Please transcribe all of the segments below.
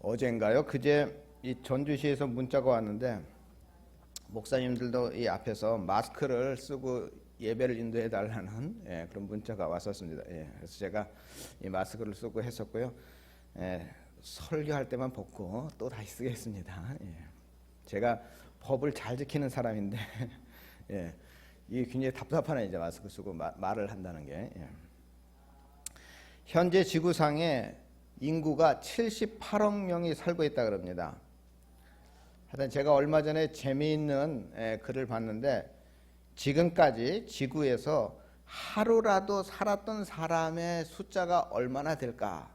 어젠가요? 그제 이 전주시에서 문자가 왔는데 목사님들도 이 앞에서 마스크를 쓰고 예배를 인도해 달라는 그런 문자가 왔었습니다. 그래서 제가 이 마스크를 쓰고 했었고요. 설교할 때만 벗고 또 다시 쓰겠습니다. 제가 법을 잘 지키는 사람인데 이게 굉장히 답답하네, 이제 마스크 쓰고 말을 한다는 게. 현재 지구상에 인구가 78억 명이 살고 있다 그럽니다. 하여튼 제가 얼마 전에 재미있는 글을 봤는데, 지금까지 지구에서 하루라도 살았던 사람의 숫자가 얼마나 될까?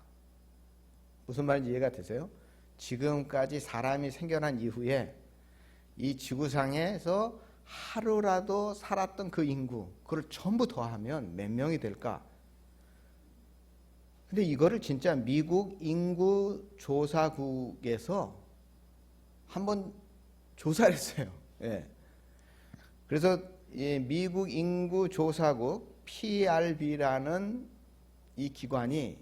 무슨 말인지 이해가 되세요? 지금까지 사람이 생겨난 이후에 이 지구상에서 하루라도 살았던 그 인구, 그걸 전부 더하면 몇 명이 될까? 근데 이거를 진짜 미국 인구조사국에서 한번 조사를 했어요. 그래서 이 미국 인구조사국 PRB라는 이 기관이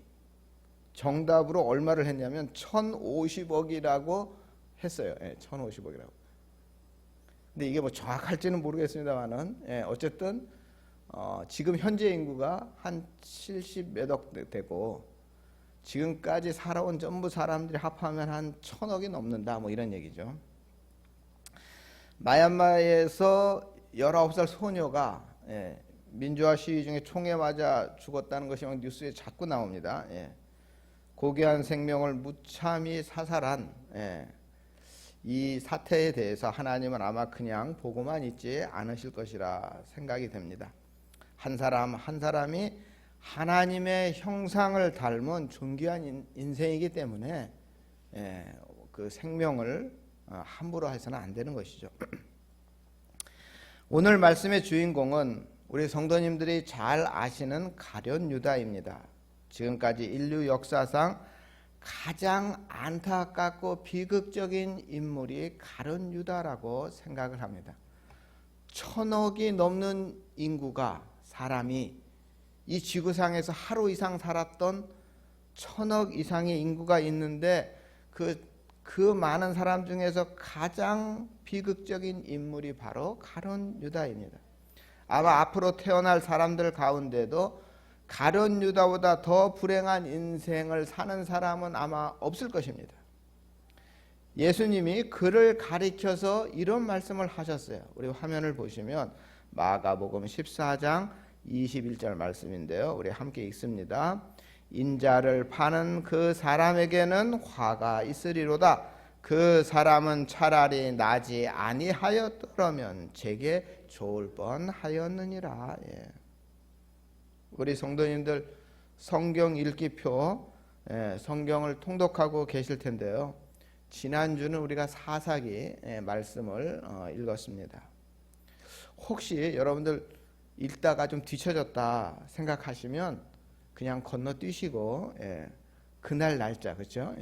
정답으로 얼마를 했냐면 1,050억이라고 했어요. 1,050억이라고. 근데 이게 뭐 정확할지는 모르겠습니다만은 어쨌든 지금 현재 인구가 한 70몇억 되고, 지금까지 살아온 전부 사람들이 합하면 한 1,000억이 넘는다, 뭐 이런 얘기죠. 마얀마에서 19살 소녀가 민주화 시위 중에 총에 맞아 죽었다는 것이 막 뉴스에 자꾸 나옵니다. 고귀한 생명을 무참히 사살한 이 사태에 대해서 하나님은 아마 그냥 보고만 있지 않으실 것이라 생각이 됩니다. 한 사람 한 사람이 하나님의 형상을 닮은 존귀한 인생이기 때문에 그 생명을 함부로 해서는 안 되는 것이죠. 오늘 말씀의 주인공은 우리 성도님들이 잘 아시는 가룟 유다입니다. 지금까지 인류 역사상 가장 안타깝고 비극적인 인물이 가룟 유다라고 생각을 합니다. 1,000억이 넘는 인구가, 사람이 이 지구상에서 하루 이상 살았던 1,000억 이상의 인구가 있는데 그 많은 사람 중에서 가장 비극적인 인물이 바로 가룟 유다입니다. 아마 앞으로 태어날 사람들 가운데도 가룟 유다보다 더 불행한 인생을 사는 사람은 아마 없을 것입니다. 예수님이 그를 가리켜서 이런 말씀을 하셨어요. 우리 화면을 보시면 마가복음 14장 21절 말씀인데요. 우리 함께 읽습니다. 인자를 파는 그 사람에게는 화가 있으리로다. 그 사람은 차라리 나지 아니하였더라면 제게 좋을 뻔하였느니라. 우리 성도님들 성경 읽기표, 성경을 통독하고 계실 텐데요. 지난주는 우리가 사사기 말씀을 읽었습니다. 혹시 여러분들 읽다가 좀 뒤쳐졌다 생각하시면 그냥 건너뛰시고 그날 날짜, 그렇죠?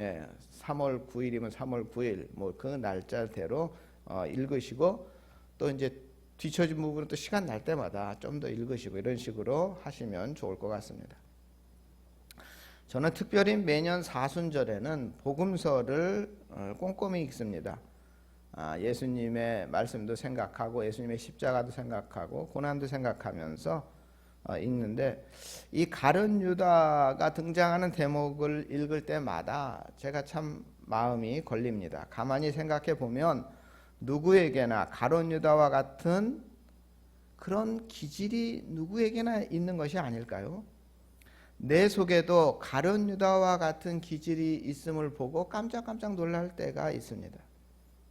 3월 9일이면 3월 9일 뭐 그 날짜대로 읽으시고, 또 이제 뒤처진 부분은 또 시간 날 때마다 좀 더 읽으시고, 이런 식으로 하시면 좋을 것 같습니다. 저는 특별히 매년 사순절에는 복음서를 꼼꼼히 읽습니다. 예수님의 말씀도 생각하고 예수님의 십자가도 생각하고 고난도 생각하면서 읽는데, 이 가룟 유다가 등장하는 대목을 읽을 때마다 제가 참 마음이 걸립니다. 가만히 생각해 보면 누구에게나 가룟 유다와 같은 그런 기질이 누구에게나 있는 것이 아닐까요? 내 속에도 가룟 유다와 같은 기질이 있음을 보고 깜짝깜짝 놀랄 때가 있습니다.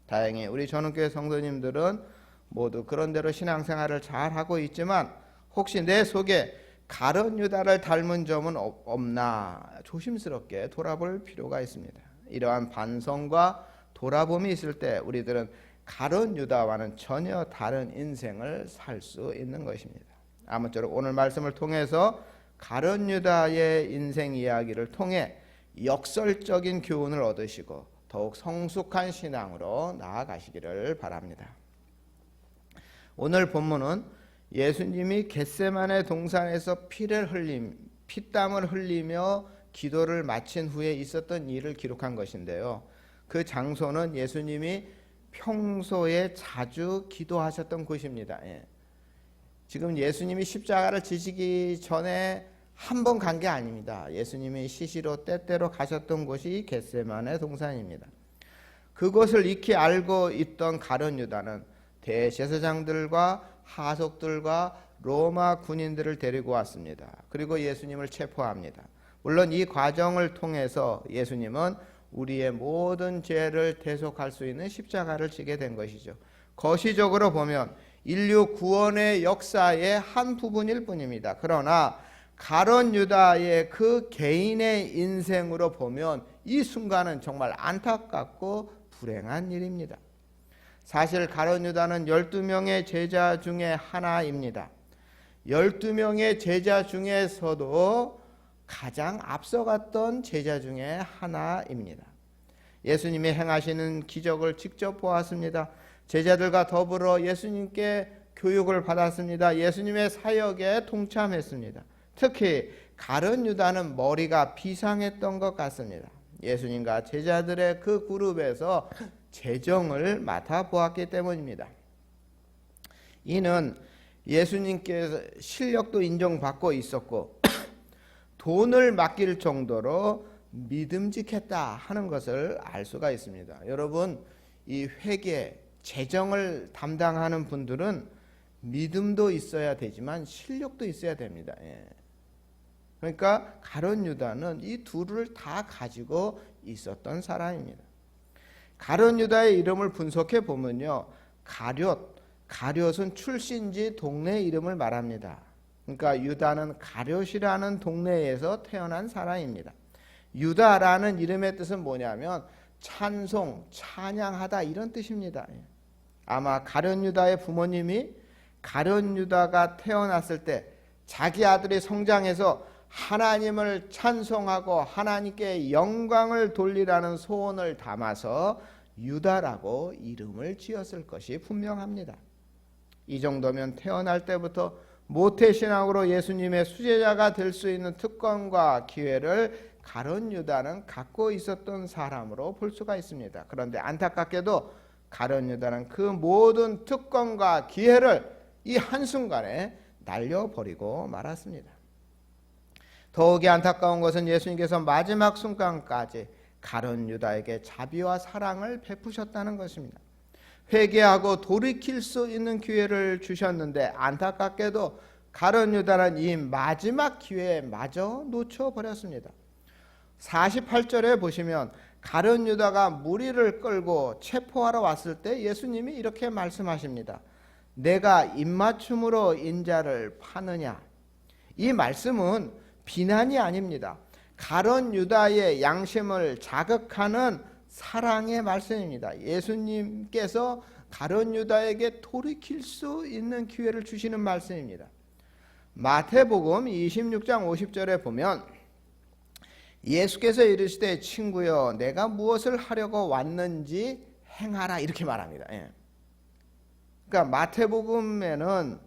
다행히 우리 전원교회 성도님들은 모두 그런대로 신앙생활을 잘 하고 있지만, 혹시 내 속에 가룟 유다를 닮은 점은 없나 조심스럽게 돌아볼 필요가 있습니다. 이러한 반성과 돌아봄이 있을 때 우리들은 가룟 유다와는 전혀 다른 인생을 살 수 있는 것입니다. 아무쪼록 오늘 말씀을 통해서 가룟 유다의 인생 이야기를 통해 역설적인 교훈을 얻으시고 더욱 성숙한 신앙으로 나아가시기를 바랍니다. 오늘 본문은 예수님이 겟세마네 동산에서 피땀을 흘리며 기도를 마친 후에 있었던 일을 기록한 것인데요. 그 장소는 예수님이 평소에 자주 기도하셨던 곳입니다. 지금 예수님이 십자가를 지시기 전에 한 번 간 게 아닙니다. 예수님이 시시로 때때로 가셨던 곳이 겟세마네 동산입니다. 그것을 익히 알고 있던 가룟 유다는 대제사장들과 하속들과 로마 군인들을 데리고 왔습니다. 그리고 예수님을 체포합니다. 물론 이 과정을 통해서 예수님은 우리의 모든 죄를 대속할 수 있는 십자가를 지게 된 것이죠. 거시적으로 보면 인류 구원의 역사의 한 부분일 뿐입니다. 그러나 가룟 유다의 그 개인의 인생으로 보면 이 순간은 정말 안타깝고 불행한 일입니다. 사실 가룟 유다는 12명의 제자 중에 하나입니다. 12명의 제자 중에서도 가장 앞서갔던 제자 중에 하나입니다. 예수님이 행하시는 기적을 직접 보았습니다. 제자들과 더불어 예수님께 교육을 받았습니다. 예수님의 사역에 동참했습니다. 특히 가룟 유다는 머리가 비상했던 것 같습니다. 예수님과 제자들의 그 그룹에서 재정을 맡아보았기 때문입니다. 이는 예수님께서 실력도 인정받고 있었고 돈을 맡길 정도로 믿음직했다 하는 것을 알 수가 있습니다. 여러분, 이 회계, 재정을 담당하는 분들은 믿음도 있어야 되지만 실력도 있어야 됩니다. 그러니까 가룟 유다는 이 둘을 다 가지고 있었던 사람입니다. 가룟 유다의 이름을 분석해 보면요, 가룟은 출신지 동네 이름을 말합니다. 그러니까 유다는 가룟이라는 동네에서 태어난 사람입니다. 유다라는 이름의 뜻은 뭐냐면 찬송, 찬양하다 이런 뜻입니다. 아마 가룟 유다의 부모님이 가룟 유다가 태어났을 때 자기 아들이 성장해서 하나님을 찬송하고 하나님께 영광을 돌리라는 소원을 담아서 유다라고 이름을 지었을 것이 분명합니다. 이 정도면 태어날 때부터 모태신앙으로 예수님의 수제자가 될 수 있는 특권과 기회를 가룟 유다는 갖고 있었던 사람으로 볼 수가 있습니다. 그런데 안타깝게도 가룟 유다는 그 모든 특권과 기회를 이 한순간에 날려버리고 말았습니다. 더욱이 안타까운 것은 예수님께서 마지막 순간까지 가룟 유다에게 자비와 사랑을 베푸셨다는 것입니다. 회개하고 돌이킬 수 있는 기회를 주셨는데 안타깝게도 가룟 유다는 이 마지막 기회에 마저 놓쳐버렸습니다. 48절에 보시면 가룟 유다가 무리를 끌고 체포하러 왔을 때 예수님이 이렇게 말씀하십니다. 내가 입맞춤으로 인자를 파느냐. 이 말씀은 비난이 아닙니다. 가룟 유다의 양심을 자극하는 사랑의 말씀입니다. 예수님께서 가룟 유다에게 돌이킬 수 있는 기회를 주시는 말씀입니다. 마태복음 26장 50절에 보면 예수께서 이르시되 친구여 내가 무엇을 하려고 왔는지 행하라 이렇게 말합니다. 그러니까 마태복음에는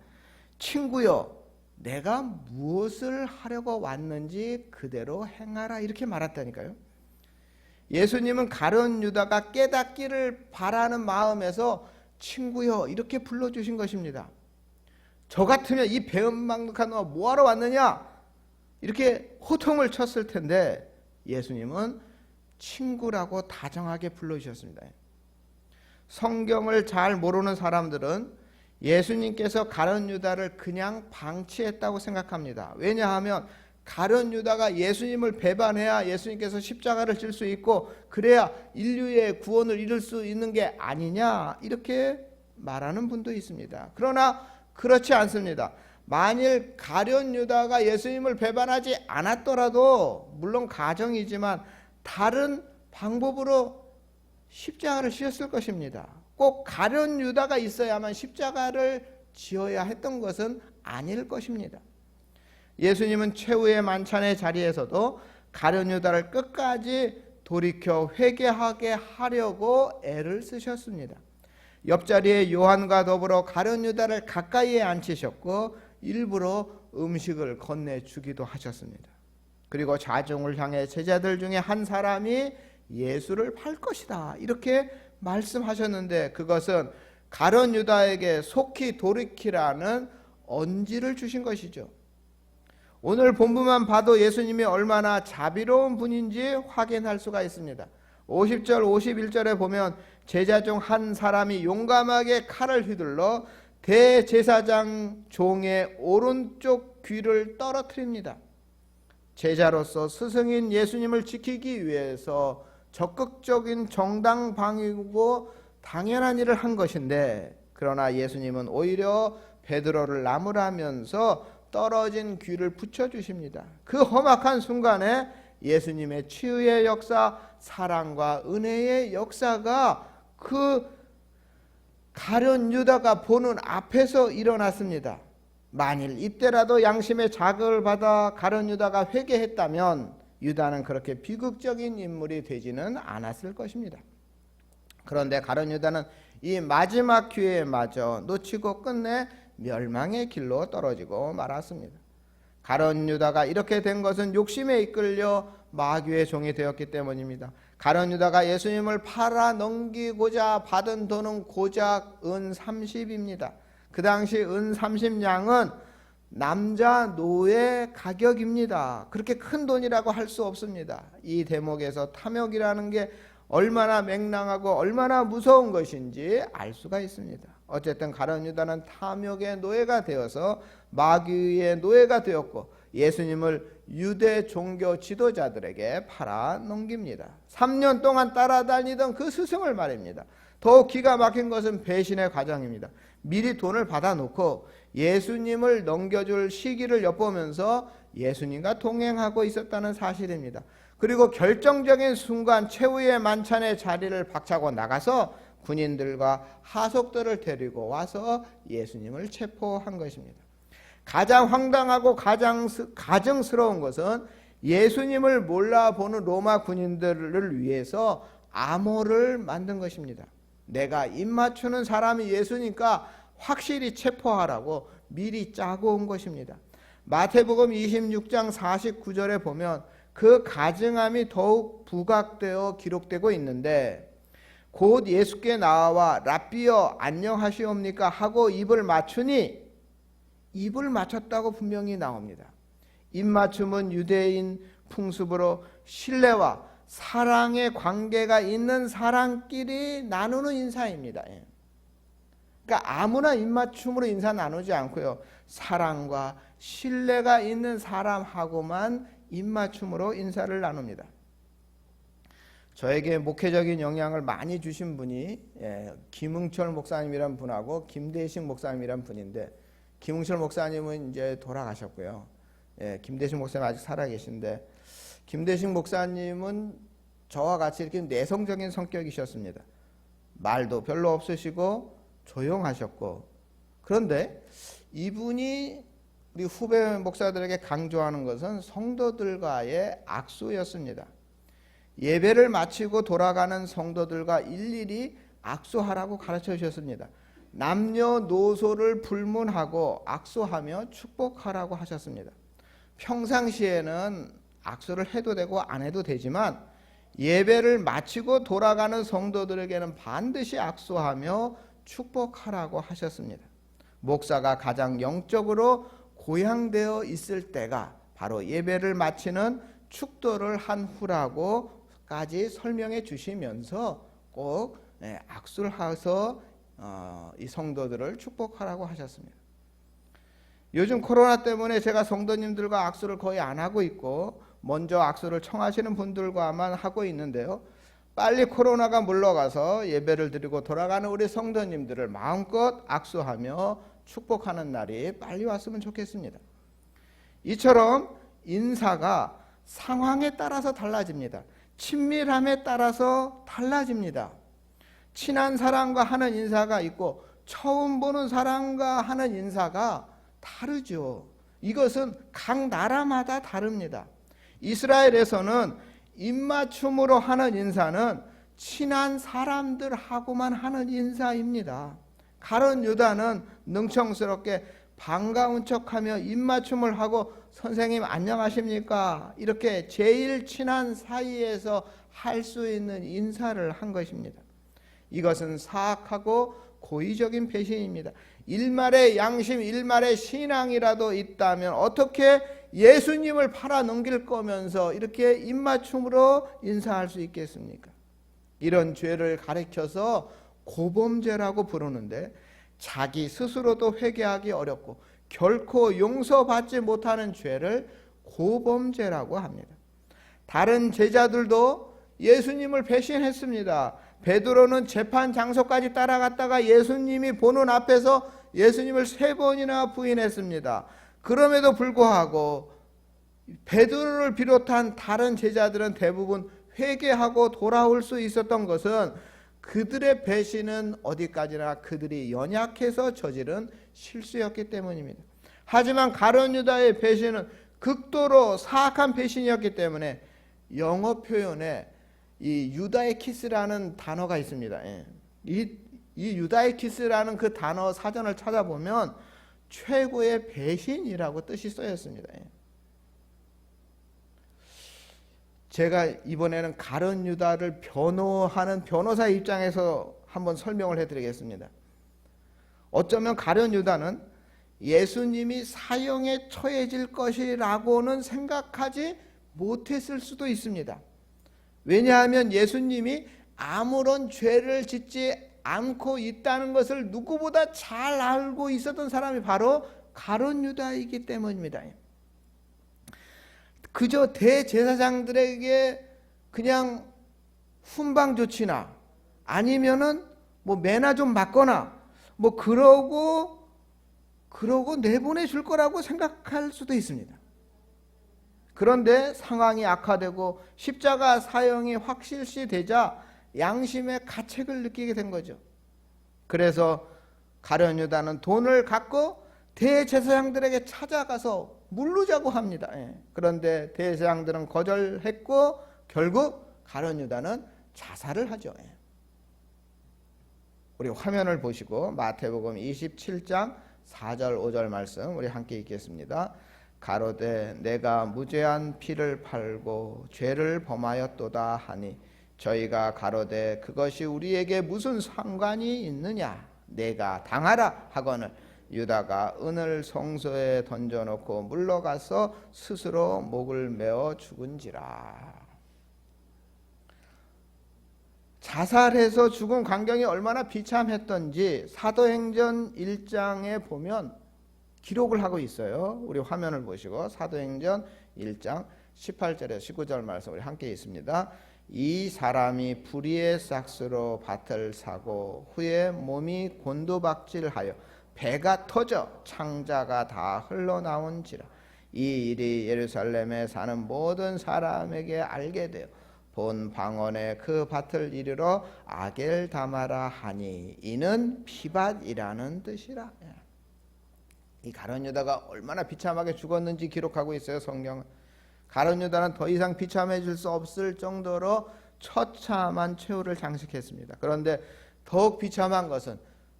친구여 내가 무엇을 하려고 왔는지 그대로 행하라 이렇게 말했다니까요. 예수님은 가룟 유다가 깨닫기를 바라는 마음에서 친구여 이렇게 불러주신 것입니다. 저 같으면 이 배은망덕한 놈아 뭐하러 왔느냐 이렇게 호통을 쳤을 텐데 예수님은 친구라고 다정하게 불러주셨습니다. 성경을 잘 모르는 사람들은 예수님께서 가룟 유다를 그냥 방치했다고 생각합니다. 왜냐하면 가룟 유다가 예수님을 배반해야 예수님께서 십자가를 질 수 있고 그래야 인류의 구원을 이룰 수 있는 게 아니냐 이렇게 말하는 분도 있습니다. 그러나 그렇지 않습니다. 만일 가룟 유다가 예수님을 배반하지 않았더라도 물론 가정이지만 다른 방법으로 십자가를 지었을 것입니다. 꼭 가룟 유다가 있어야만 십자가를 지어야 했던 것은 아닐 것입니다. 예수님은 최후의 만찬의 자리에서도 가룟 유다를 끝까지 돌이켜 회개하게 하려고 애를 쓰셨습니다. 옆자리에 요한과 더불어 가룟 유다를 가까이에 앉히셨고 일부러 음식을 건네주기도 하셨습니다. 그리고 좌중을 향해 제자들 중에 한 사람이 예수를 팔 것이다, 이렇게 말씀하셨는데, 그것은 가룟 유다에게 속히 돌이키라는 언지를 주신 것이죠. 오늘 본문만 봐도 예수님이 얼마나 자비로운 분인지 확인할 수가 있습니다. 50절 51절에 보면 제자 중 한 사람이 용감하게 칼을 휘둘러 대제사장 종의 오른쪽 귀를 떨어뜨립니다. 제자로서 스승인 예수님을 지키기 위해서 적극적인 정당방위고 당연한 일을 한 것인데, 그러나 예수님은 오히려 베드로를 나무라면서 떨어진 귀를 붙여주십니다. 그 험악한 순간에 예수님의 치유의 역사, 사랑과 은혜의 역사가 그 가룟 유다가 보는 앞에서 일어났습니다. 만일 이때라도 양심의 자극을 받아 가룟 유다가 회개했다면 유다는 그렇게 비극적인 인물이 되지는 않았을 것입니다. 그런데 가룟 유다는 이 마지막 기회에 마저 놓치고 끝내 멸망의 길로 떨어지고 말았습니다. 가룟 유다가 이렇게 된 것은 욕심에 이끌려 마귀의 종이 되었기 때문입니다. 가룟 유다가 예수님을 팔아 넘기고자 받은 돈은 고작 은 30입니다. 그 당시 은 30냥은 남자 노예 가격입니다. 그렇게 큰 돈이라고 할 수 없습니다. 이 대목에서 탐욕이라는 게 얼마나 맹랑하고 얼마나 무서운 것인지 알 수가 있습니다. 어쨌든 가룟 유다는 탐욕의 노예가 되어서 마귀의 노예가 되었고 예수님을 유대 종교 지도자들에게 팔아 넘깁니다. 3년 동안 따라다니던 그 스승을 말입니다. 더욱 기가 막힌 것은 배신의 과정입니다. 미리 돈을 받아놓고 예수님을 넘겨줄 시기를 엿보면서 예수님과 동행하고 있었다는 사실입니다. 그리고 결정적인 순간 최후의 만찬의 자리를 박차고 나가서 군인들과 하속들을 데리고 와서 예수님을 체포한 것입니다. 가장 황당하고 가증스러운 것은 예수님을 몰라보는 로마 군인들을 위해서 암호를 만든 것입니다. 내가 입 맞추는 사람이 예수니까 확실히 체포하라고 미리 짜고 온 것입니다. 마태복음 26장 49절에 보면 그 가증함이 더욱 부각되어 기록되고 있는데, 곧 예수께 나와 랍비여 안녕하시옵니까 하고 입을 맞추니, 입을 맞췄다고 분명히 나옵니다. 입 맞춤은 유대인 풍습으로 신뢰와 사랑의 관계가 있는 사람끼리 나누는 인사입니다. 그러니까 아무나 입 맞춤으로 인사 나누지 않고요, 사랑과 신뢰가 있는 사람하고만 입 맞춤으로 인사를 나눕니다. 저에게 목회적인 영향을 많이 주신 분이 김응철 목사님이란 분하고 김대식 목사님이란 분인데, 김응철 목사님은 이제 돌아가셨고요. 김대식 목사님 아직 살아계신데, 김대식 목사님은 저와 같이 이렇게 내성적인 성격이셨습니다. 말도 별로 없으시고 조용하셨고, 그런데 이분이 우리 후배 목사들에게 강조하는 것은 성도들과의 악수였습니다. 예배를 마치고 돌아가는 성도들과 일일이 악수하라고 가르쳐 주셨습니다. 남녀노소를 불문하고 악수하며 축복하라고 하셨습니다. 평상시에는 악수를 해도 되고 안 해도 되지만 예배를 마치고 돌아가는 성도들에게는 반드시 악수하며 축복하라고 하셨습니다. 목사가 가장 영적으로 고향되어 있을 때가 바로 예배를 마치는 축도를 한 후라고까지 설명해 주시면서 꼭 악수를 해서 이 성도들을 축복하라고 하셨습니다. 요즘 코로나 때문에 제가 성도님들과 악수를 거의 안 하고 있고 먼저 악수를 청하시는 분들과만 하고 있는데요, 빨리 코로나가 물러가서 예배를 드리고 돌아가는 우리 성도님들을 마음껏 악수하며 축복하는 날이 빨리 왔으면 좋겠습니다. 이처럼 인사가 상황에 따라서 달라집니다. 친밀함에 따라서 달라집니다. 친한 사람과 하는 인사가 있고 처음 보는 사람과 하는 인사가 다르죠. 이것은 각 나라마다 다릅니다. 이스라엘에서는 입맞춤으로 하는 인사는 친한 사람들하고만 하는 인사입니다. 가룟 유다는 능청스럽게 반가운 척하며 입맞춤을 하고 선생님 안녕하십니까? 이렇게 제일 친한 사이에서 할 수 있는 인사를 한 것입니다. 이것은 사악하고 고의적인 배신입니다. 일말의 양심, 일말의 신앙이라도 있다면 어떻게 예수님을 팔아 넘길 거면서 이렇게 입맞춤으로 인사할 수 있겠습니까? 이런 죄를 가리켜서 고범죄라고 부르는데, 자기 스스로도 회개하기 어렵고 결코 용서받지 못하는 죄를 고범죄라고 합니다. 다른 제자들도 예수님을 배신했습니다. 베드로는 재판 장소까지 따라갔다가 예수님이 보는 앞에서 예수님을 3번이나 부인했습니다. 그럼에도 불구하고 베드로를 비롯한 다른 제자들은 대부분 회개하고 돌아올 수 있었던 것은 그들의 배신은 어디까지나 그들이 연약해서 저지른 실수였기 때문입니다. 하지만 가룟 유다의 배신은 극도로 사악한 배신이었기 때문에 영어 표현에 이 유다에키스라는 단어가 있습니다. 이 유다에키스라는 그 단어 사전을 찾아보면 최고의 배신이라고 뜻이 쓰였습니다. 제가 이번에는 가룟 유다를 변호하는 변호사 입장에서 한번 설명을 해드리겠습니다. 어쩌면 가룟 유다는 예수님이 사형에 처해질 것이라고는 생각하지 못했을 수도 있습니다. 왜냐하면 예수님이 아무런 죄를 짓지 않고 있다는 것을 누구보다 잘 알고 있었던 사람이 바로 가룟 유다이기 때문입니다. 그저 대제사장들에게 그냥 훈방 조치나 아니면은 뭐 매나 좀 맞거나 뭐 그러고 내보내 줄 거라고 생각할 수도 있습니다. 그런데 상황이 악화되고 십자가 사형이 확실시 되자 양심의 가책을 느끼게 된 거죠. 그래서 가룟 유다는 돈을 갖고 대제사장들에게 찾아가서 물르자고 합니다. 그런데 대제사장들은 거절했고 결국 가룟 유다는 자살을 하죠. 우리 화면을 보시고 마태복음 27장 4절 5절 말씀 우리 함께 읽겠습니다. 가로되 내가 무죄한 피를 팔고 죄를 범하였도다 하니 저희가 가로되 그것이 우리에게 무슨 상관이 있느냐 내가 당하라 하거늘 유다가 은을 성소에 던져놓고 물러가서 스스로 목을 메어 죽은지라. 자살해서 죽은 광경이 얼마나 비참했던지 사도행전 1장에 보면 기록을 하고 있어요. 우리 화면을 보시고 사도행전 1장 18절에서 19절 말씀 우리 함께 있습니다. 이 사람이 불의의 싹스로 밭을 사고 후에 몸이 곤두박질하여 배가 터져 창자가 다 흘러나온지라. 이 일이 예루살렘에 사는 모든 사람에게 알게 되어 본 방언에 그 밭을 이르러 아겔다마라 하니 이는 피밭이라는 뜻이라. 이 가룟 유다가 얼마나 비참하게 죽었는지 기록하고 있어요. 성경은. 가룟 유다는 더 이상 비참해질 수 없을 정도로 처참한 최후를 장식했습니다. 그런데 더욱 비참한 것은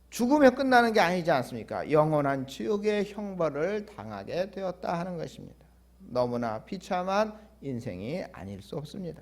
죽음에 끝나는 게 아니지 않습니까? 영원한 지옥의 형벌을 당하게 되었다 하는 것입니다. 너무나 비참한 인생이 아닐 수 없습니다.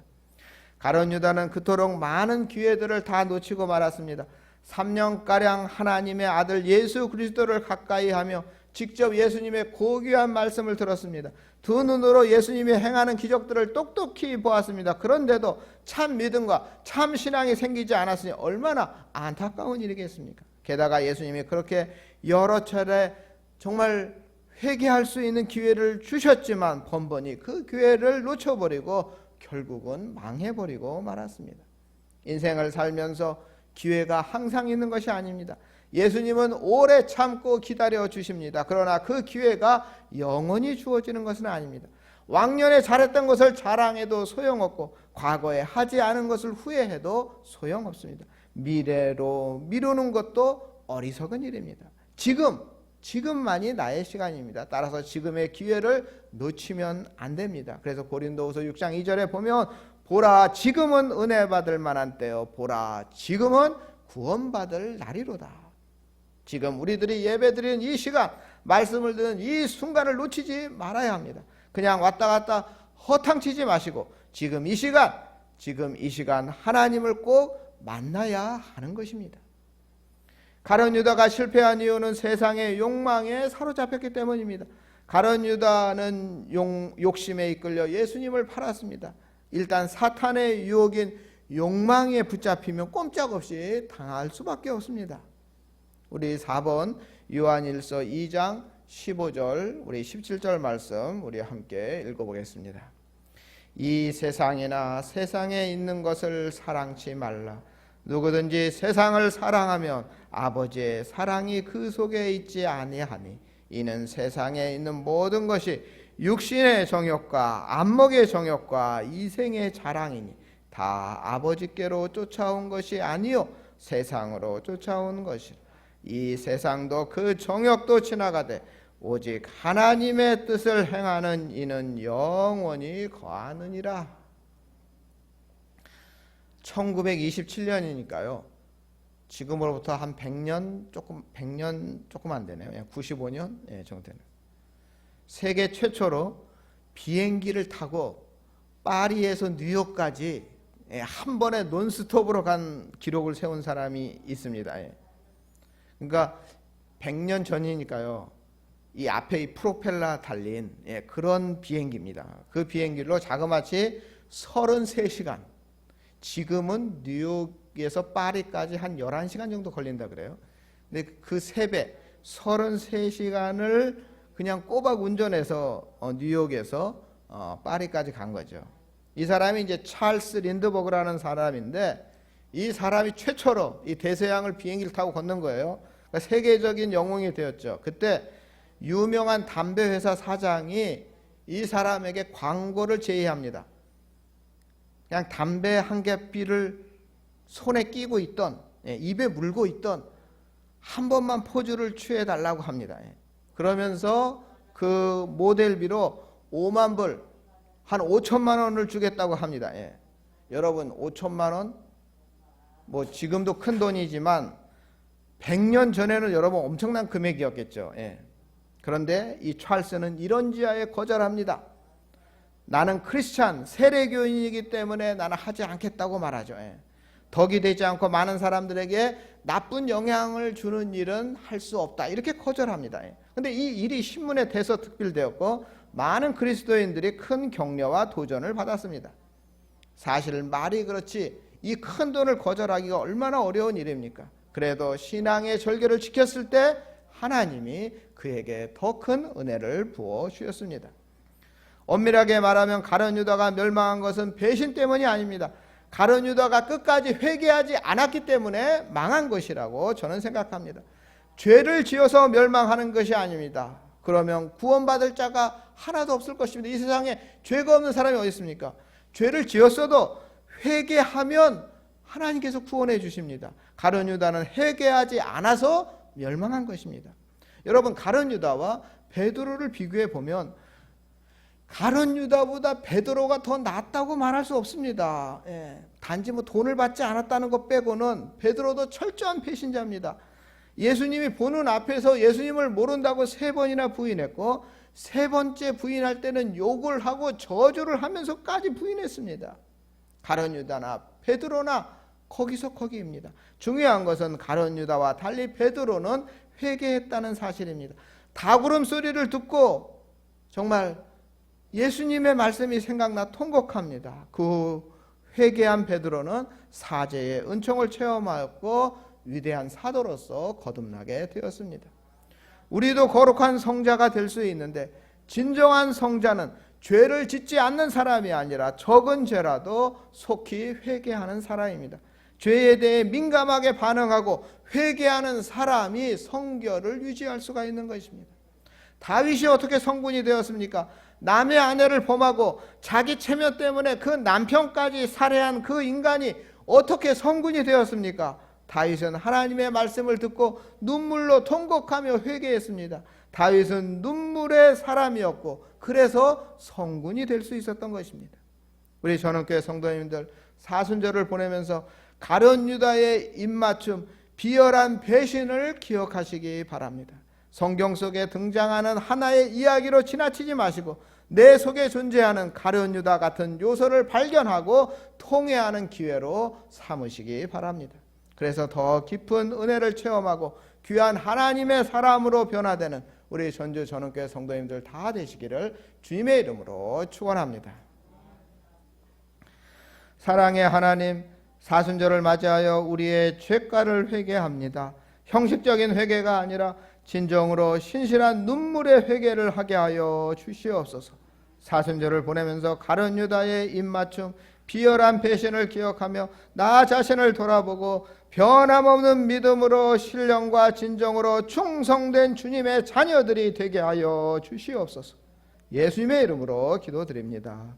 가룟 유다는 그토록 많은 기회들을 다 놓치고 말았습니다. 3년가량 하나님의 아들 예수 그리스도를 가까이 하며 직접 예수님의 고귀한 말씀을 들었습니다. 두 눈으로 예수님이 행하는 기적들을 똑똑히 보았습니다. 그런데도 참 믿음과 참 신앙이 생기지 않았으니 얼마나 안타까운 일이겠습니까? 게다가 예수님이 그렇게 여러 차례 정말 회개할 수 있는 기회를 주셨지만 번번이 그 기회를 놓쳐버리고 결국은 망해버리고 말았습니다. 인생을 살면서 기회가 항상 있는 것이 아닙니다. 예수님은 오래 참고 기다려 주십니다. 그러나 그 기회가 영원히 주어지는 것은 아닙니다. 왕년에 잘했던 것을 자랑해도 소용없고 과거에 하지 않은 것을 후회해도 소용없습니다. 미래로 미루는 것도 어리석은 일입니다. 지금만이 나의 시간입니다. 따라서 지금의 기회를 놓치면 안 됩니다. 그래서 고린도후서 6장 2절에 보면 보라 지금은 은혜 받을 만한 때요 보라 지금은 구원받을 날이로다. 지금 우리들이 예배드리는 이 시간 말씀을 듣는 이 순간을 놓치지 말아야 합니다. 그냥 왔다 갔다 허탕치지 마시고 지금 이 시간 하나님을 꼭 만나야 하는 것입니다. 가룟 유다가 실패한 이유는 세상의 욕망에 사로잡혔기 때문입니다. 가룟 유다는 욕심에 이끌려 예수님을 팔았습니다. 일단 사탄의 유혹인 욕망에 붙잡히면 꼼짝없이 당할 수밖에 없습니다. 우리 4번 요한일서 2장 15절 우리 17절 말씀 우리 함께 읽어보겠습니다. 이 세상이나 세상에 있는 것을 사랑치 말라. 누구든지 세상을 사랑하면 아버지의 사랑이 그 속에 있지 아니하니 이는 세상에 있는 모든 것이 육신의 정욕과 안목의 정욕과 이생의 자랑이니 다 아버지께로 쫓아온 것이 아니요 세상으로 쫓아온 것이라. 이 세상도 그 정욕도 지나가되 오직 하나님의 뜻을 행하는 이는 영원히 거하느니라. 1927년이니까요. 지금으로부터 한 100년 조금 안 되네요. 95년 정도 되네요. 세계 최초로 비행기를 타고 파리에서 뉴욕까지 한 번에 논스톱으로 간 기록을 세운 사람이 있습니다. 그러니까 100년 전이니까요. 이 앞에 이 프로펠러 달린 그런 비행기입니다. 그 비행기로 자그마치 33시간. 지금은 뉴욕에서 파리까지 한 11시간 정도 걸린다 그래요. 근데 그 3배 33시간을 그냥 꼬박 운전해서 뉴욕에서 파리까지 간 거죠. 이 사람이 이제 찰스 린드버그라는 사람인데 이 사람이 최초로 이 대서양을 비행기를 타고 건넌 거예요. 그러니까 세계적인 영웅이 되었죠. 그때 유명한 담배 회사 사장이 이 사람에게 광고를 제의합니다. 그냥 담배 한 개피를 손에 끼고 있던 입에 물고 있던 한 번만 포즈를 취해 달라고 합니다. 그러면서 그 모델비로 5만 불, 한 5천만 원을 주겠다고 합니다. 여러분 5천만 원? 뭐 지금도 큰 돈이지만 100년 전에는 여러분 엄청난 금액이었겠죠. 그런데 이 찰스는 이런 지하에 거절합니다. 나는 크리스찬 세례교인이기 때문에 나는 하지 않겠다고 말하죠. 덕이 되지 않고 많은 사람들에게 나쁜 영향을 주는 일은 할 수 없다. 이렇게 거절합니다. 그런데 이 일이 신문에 대서특필되었고 많은 그리스도인들이 큰 격려와 도전을 받았습니다. 사실 말이 그렇지 이 큰 돈을 거절하기가 얼마나 어려운 일입니까? 그래도 신앙의 절개를 지켰을 때 하나님이 그에게 더 큰 은혜를 부어 주셨습니다. 엄밀하게 말하면 가룟 유다가 멸망한 것은 배신 때문이 아닙니다. 가룟 유다가 끝까지 회개하지 않았기 때문에 망한 것이라고 저는 생각합니다. 죄를 지어서 멸망하는 것이 아닙니다. 그러면 구원받을 자가 하나도 없을 것입니다. 이 세상에 죄가 없는 사람이 어디 있습니까? 죄를 지었어도 회개하면 하나님께서 구원해 주십니다. 가룟 유다는 회개하지 않아서 멸망한 것입니다. 여러분 가룟 유다와 베드로를 비교해 보면 가룟 유다보다 베드로가 더 낫다고 말할 수 없습니다. 단지 뭐 돈을 받지 않았다는 것 빼고는 베드로도 철저한 배신자입니다. 예수님이 보는 앞에서 예수님을 모른다고 3번이나 부인했고 3번째 부인할 때는 욕을 하고 저주를 하면서까지 부인했습니다. 가룟 유다나 베드로나 거기서 거기입니다. 중요한 것은 가룟 유다와 달리 베드로는 회개했다는 사실입니다. 다구름 소리를 듣고 정말 예수님의 말씀이 생각나 통곡합니다. 그 회개한 베드로는 사제의 은총을 체험하였고 위대한 사도로서 거듭나게 되었습니다. 우리도 거룩한 성자가 될 수 있는데 진정한 성자는 죄를 짓지 않는 사람이 아니라 적은 죄라도 속히 회개하는 사람입니다. 죄에 대해 민감하게 반응하고 회개하는 사람이 성결을 유지할 수가 있는 것입니다. 다윗이 어떻게 성군이 되었습니까? 남의 아내를 범하고 자기 체면 때문에 그 남편까지 살해한 그 인간이 어떻게 성군이 되었습니까? 다윗은 하나님의 말씀을 듣고 눈물로 통곡하며 회개했습니다. 다윗은 눈물의 사람이었고 그래서 성군이 될 수 있었던 것입니다. 우리 전원교회 성도님들 사순절을 보내면서 가룟 유다의 입맞춤 비열한 배신을 기억하시기 바랍니다. 성경 속에 등장하는 하나의 이야기로 지나치지 마시고 내 속에 존재하는 가룟 유다 같은 요소를 발견하고 통회하는 기회로 삼으시기 바랍니다. 그래서 더 깊은 은혜를 체험하고 귀한 하나님의 사람으로 변화되는 우리 전주 전원교회 성도님들 다 되시기를 주님의 이름으로 축원합니다. 사랑의 하나님, 사순절을 맞이하여 우리의 죄가를 회개합니다. 형식적인 회개가 아니라 진정으로 신실한 눈물의 회개를 하게 하여 주시옵소서. 사순절을 보내면서 가룟 유다의 입맞춤, 비열한 배신을 기억하며 나 자신을 돌아보고 변함없는 믿음으로 신령과 진정으로 충성된 주님의 자녀들이 되게 하여 주시옵소서. 예수님의 이름으로 기도드립니다.